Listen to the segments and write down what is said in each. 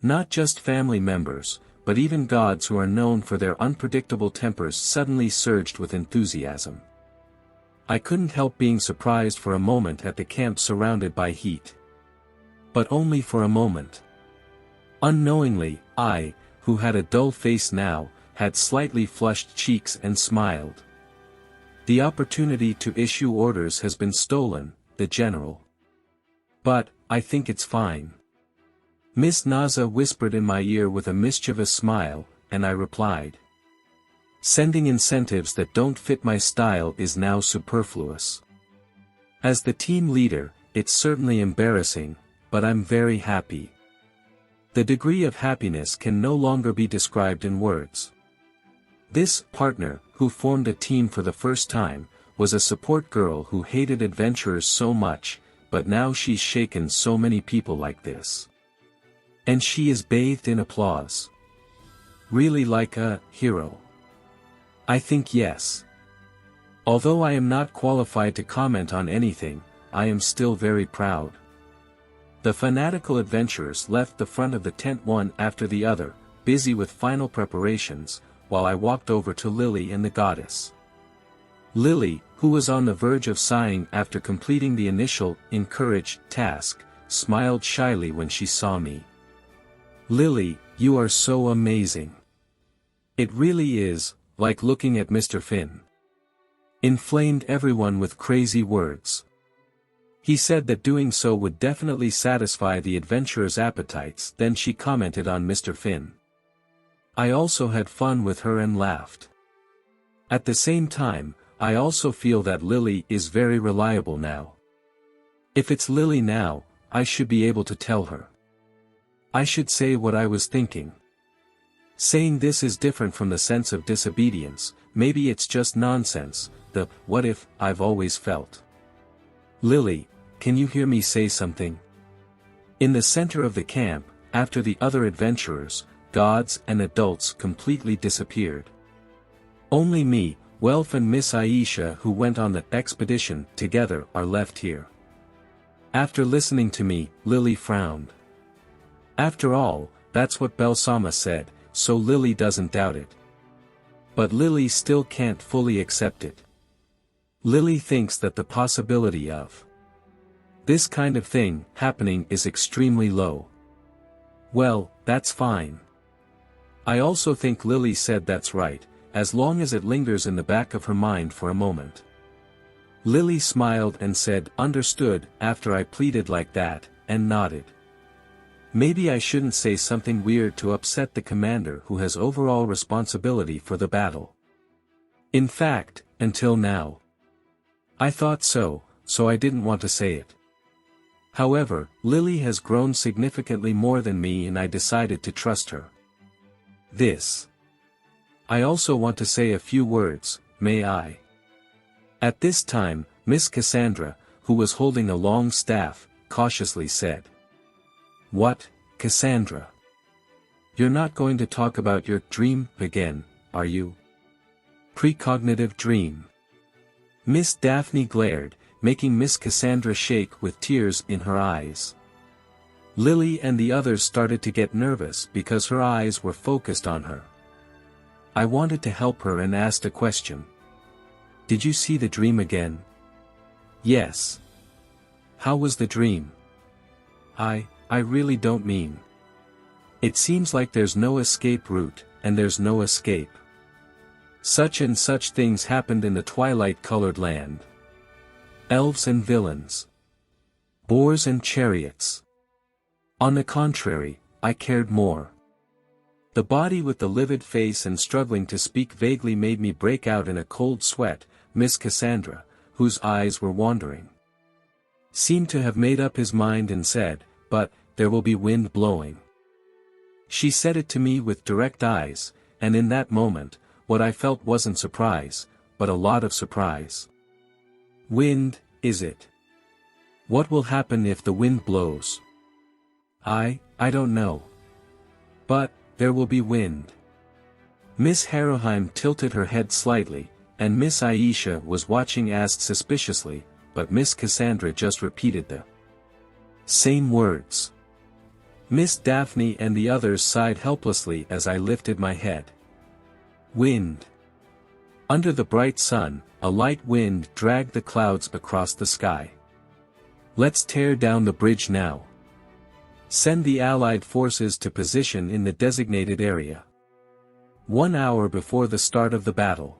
Not just family members, but even gods who are known for their unpredictable tempers suddenly surged with enthusiasm. I couldn't help being surprised for a moment at the camp surrounded by heat. But only for a moment. Unknowingly, I, who had a dull face now, had slightly flushed cheeks and smiled. The opportunity to issue orders has been stolen, the general. But, I think it's fine. Miss Naza whispered in my ear with a mischievous smile, and I replied. Sending incentives that don't fit my style is now superfluous. As the team leader, it's certainly embarrassing, but I'm very happy. The degree of happiness can no longer be described in words. This partner, who formed a team for the first time, was a support girl who hated adventurers so much, but now she's shaken so many people like this. And she is bathed in applause. Really like a hero? I think yes. Although I am not qualified to comment on anything, I am still very proud. The fanatical adventurers left the front of the tent one after the other, busy with final preparations, while I walked over to Lily and the goddess. Lily, who was on the verge of sighing after completing the initial, encourage, task, smiled shyly when she saw me. Lily, you are so amazing. It really is, like looking at Mr. Finn. Inflamed everyone with crazy words. He said that doing so would definitely satisfy the adventurers' appetites. Then she commented on Mr. Finn. I also had fun with her and laughed. At the same time, I also feel that Lily is very reliable now. If it's Lily now, I should be able to tell her. I should say what I was thinking. Saying this is different from the sense of disobedience, maybe it's just nonsense, the what if I've always felt. Lily, can you hear me say something? In the center of the camp, after the other adventurers, gods and adults completely disappeared. Only me, Welf and Miss Aisha who went on the expedition together are left here. After listening to me, Lily frowned. After all, that's what Belsama said, so Lily doesn't doubt it. But Lily still can't fully accept it. Lily thinks that the possibility of this kind of thing happening is extremely low. Well, that's fine. I also think Lily said that's right, as long as it lingers in the back of her mind for a moment. Lily smiled and said, understood, after I pleaded like that, and nodded. Maybe I shouldn't say something weird to upset the commander who has overall responsibility for the battle. In fact, until now. I thought so I didn't want to say it. However, Lily has grown significantly more than me and I decided to trust her. I also want to say a few words, may I? At this time, Miss Cassandra, who was holding a long staff, cautiously said. What, Cassandra? You're not going to talk about your dream again, are you? Precognitive dream. Miss Daphne glared, making Miss Cassandra shake with tears in her eyes. Lily and the others started to get nervous because her eyes were focused on her. I wanted to help her and asked a question. Did you see the dream again? Yes. How was the dream? I really don't mean. It seems like there's no escape route, and there's no escape. Such and such things happened in the twilight-colored land. Elves and villains. Boars and chariots. On the contrary, I cared more. The body with the livid face and struggling to speak vaguely made me break out in a cold sweat. Miss Cassandra, whose eyes were wandering, seemed to have made up his mind and said, but, there will be wind blowing. She said it to me with direct eyes, and in that moment, what I felt wasn't surprise, but a lot of surprise. Wind, is it? What will happen if the wind blows? I don't know. But, there will be wind. Miss Harrowheim tilted her head slightly, and Miss Aisha was watching asked suspiciously, but Miss Cassandra just repeated the same words. Miss Daphne and the others sighed helplessly as I lifted my head. Wind. Under the bright sun, a light wind dragged the clouds across the sky. Let's tear down the bridge now. Send the Allied forces to position in the designated area. 1 hour before the start of the battle.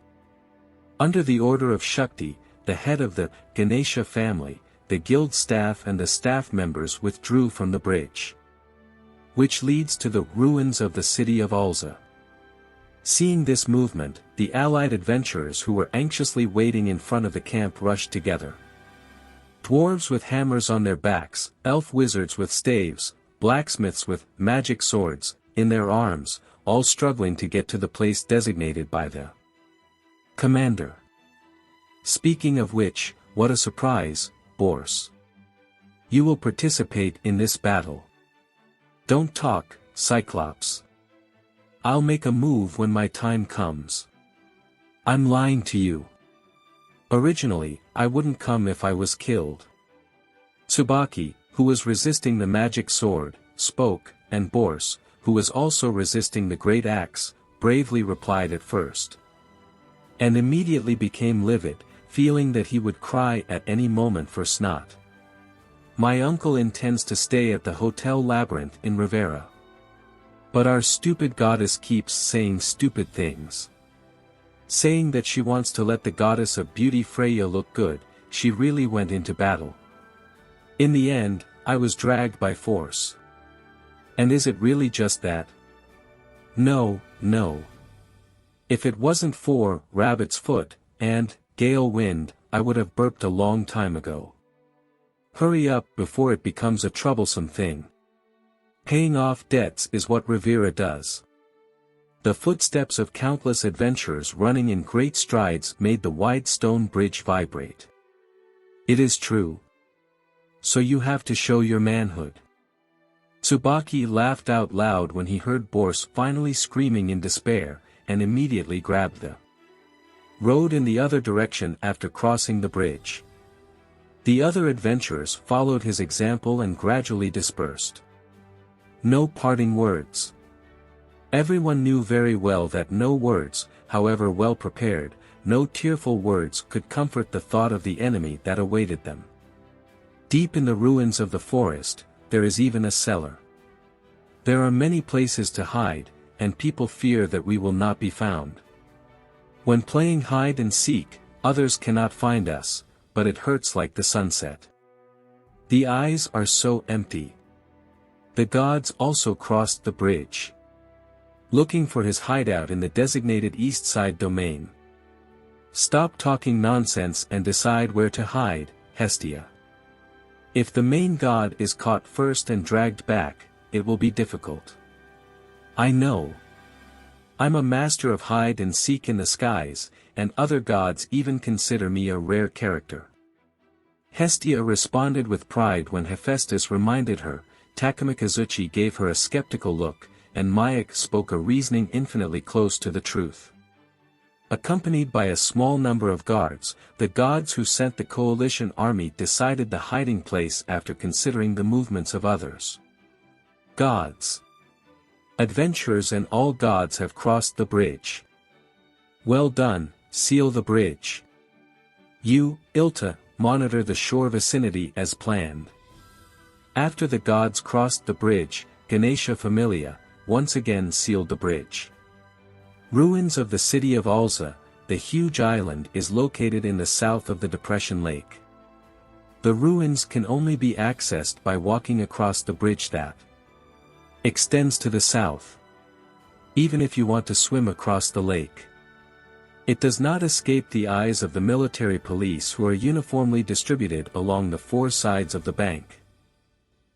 Under the order of Shakti, the head of the Ganesha family, the guild staff and the staff members withdrew from the bridge, which leads to the ruins of the city of Ulza. Seeing this movement, the Allied adventurers who were anxiously waiting in front of the camp rushed together. Dwarves with hammers on their backs, elf wizards with staves, blacksmiths with magic swords in their arms, all struggling to get to the place designated by the commander. Speaking of which, what a surprise, Bors. You will participate in this battle. Don't talk, Cyclops. I'll make a move when my time comes. I'm lying to you. Originally, I wouldn't come if I was killed. Tsubaki, who was resisting the magic sword, spoke, and Bors, who was also resisting the great axe, bravely replied at first. And immediately became livid, feeling that he would cry at any moment for snot. My uncle intends to stay at the Hotel Labyrinth in Rivera. But our stupid goddess keeps saying stupid things. Saying that she wants to let the goddess of beauty Freya look good, she really went into battle. In the end, I was dragged by force. And is it really just that? No, no. If it wasn't for Rabbit's Foot and Gale Wind, I would have burped a long time ago. Hurry up before it becomes a troublesome thing. Paying off debts is what Rivera does. The footsteps of countless adventurers running in great strides made the wide stone bridge vibrate. It is true. So you have to show your manhood. Tsubaki laughed out loud when he heard Bors finally screaming in despair, and immediately grabbed the road in the other direction after crossing the bridge. The other adventurers followed his example and gradually dispersed. No parting words. Everyone knew very well that no words, however well prepared, no tearful words could comfort the thought of the enemy that awaited them. Deep in the ruins of the forest, there is even a cellar. There are many places to hide, and people fear that we will not be found. When playing hide and seek, others cannot find us, but it hurts like the sunset. The eyes are so empty. The gods also crossed the bridge, looking for his hideout in the designated east side domain. Stop talking nonsense and decide where to hide, Hestia. If the main god is caught first and dragged back, it will be difficult. I know. I'm a master of hide and seek in the skies, and other gods even consider me a rare character. Hestia responded with pride when Hephaestus reminded her. Takamikazuchi gave her a skeptical look, and Mayak spoke a reasoning infinitely close to the truth. Accompanied by a small number of guards, the gods who sent the coalition army decided the hiding place after considering the movements of others. Gods. Adventurers and all gods have crossed the bridge. Well done, seal the bridge. You, Ilta, monitor the shore vicinity as planned. After the gods crossed the bridge, Ganesha Familia once again sealed the bridge. Ruins of the city of Ulza, the huge island is located in the south of the Depression Lake. The ruins can only be accessed by walking across the bridge that extends to the south. Even if you want to swim across the lake, it does not escape the eyes of the military police who are uniformly distributed along the four sides of the bank.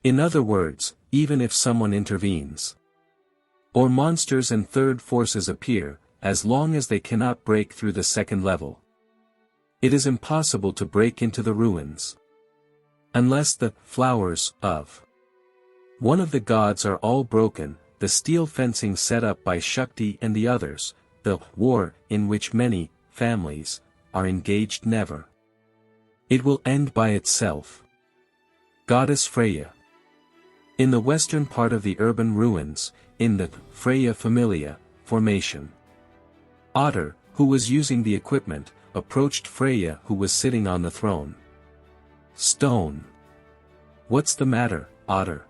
In other words, even if someone intervenes, or monsters and third forces appear, as long as they cannot break through the second level, it is impossible to break into the ruins. Unless the flowers of one of the gods are all broken, the steel fencing set up by Shakti and the others, the war in which many families are engaged never. It will end by itself. Goddess Freya. In the western part of the urban ruins, in the Freya Familia formation. Otter, who was using the equipment, approached Freya, who was sitting on the throne. Stone. What's the matter, Otter?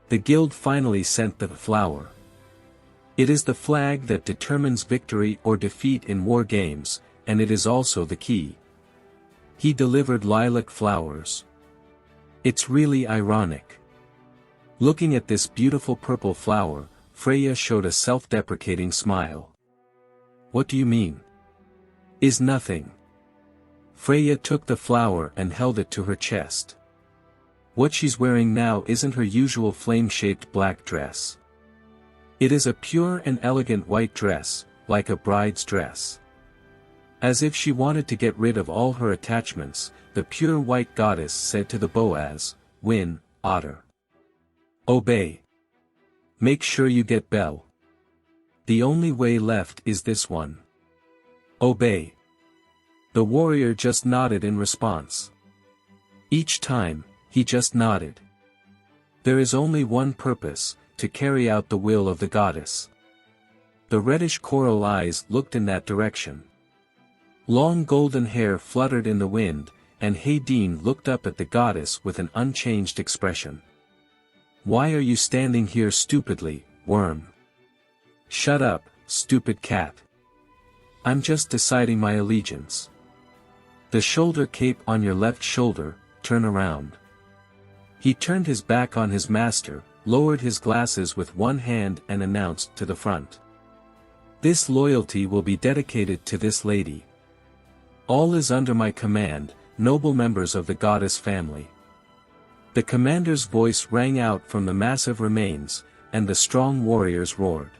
The guild finally sent the flower. It is the flag that determines victory or defeat in war games, and it is also the key. He delivered lilac flowers. It's really ironic. Looking at this beautiful purple flower, Freya showed a self-deprecating smile. What do you mean? Is nothing. Freya took the flower and held it to her chest. What she's wearing now isn't her usual flame-shaped black dress. It is a pure and elegant white dress, like a bride's dress. As if she wanted to get rid of all her attachments, the pure white goddess said to the Boaz, "Win, Otter. Obey. Make sure you get Bel. The only way left is this one. Obey." The warrior just nodded in response. Each time, he just nodded. There is only one purpose, to carry out the will of the goddess. The reddish coral eyes looked in that direction. Long golden hair fluttered in the wind, and Haydeen looked up at the goddess with an unchanged expression. "Why are you standing here stupidly, worm?" "Shut up, stupid cat. I'm just deciding my allegiance. The shoulder cape on your left shoulder, turn around." He turned his back on his master, lowered his glasses with one hand and announced to the front. "This loyalty will be dedicated to this lady. All is under my command, noble members of the goddess family." The commander's voice rang out from the massive remains, and the strong warriors roared.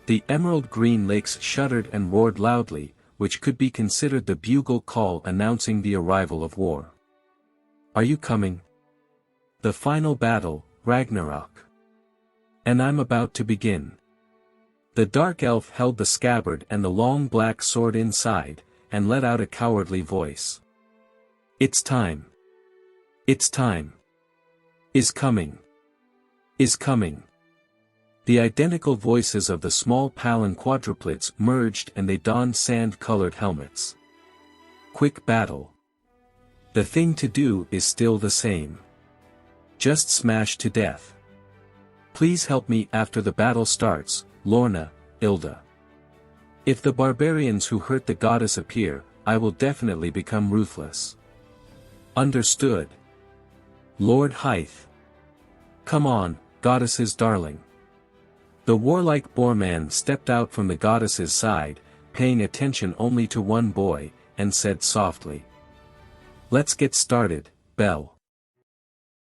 The emerald green lakes shuddered and roared loudly, which could be considered the bugle call announcing the arrival of war. "Are you coming? The final battle, Ragnarok. And I'm about to begin." The dark elf held the scabbard and the long black sword inside, and let out a cowardly voice. "It's time. It's time. Is coming. Is coming." The identical voices of the small Palin quadruplets merged and they donned sand-colored helmets. Quick battle. The thing to do is still the same. Just smash to death. Please help me after the battle starts, Lorna, Ilda. If the barbarians who hurt the goddess appear, I will definitely become ruthless. Understood. Lord Hythe. Come on, goddess's darling. The warlike boarman stepped out from the goddess's side, paying attention only to one boy, and said softly. "Let's get started, Bel."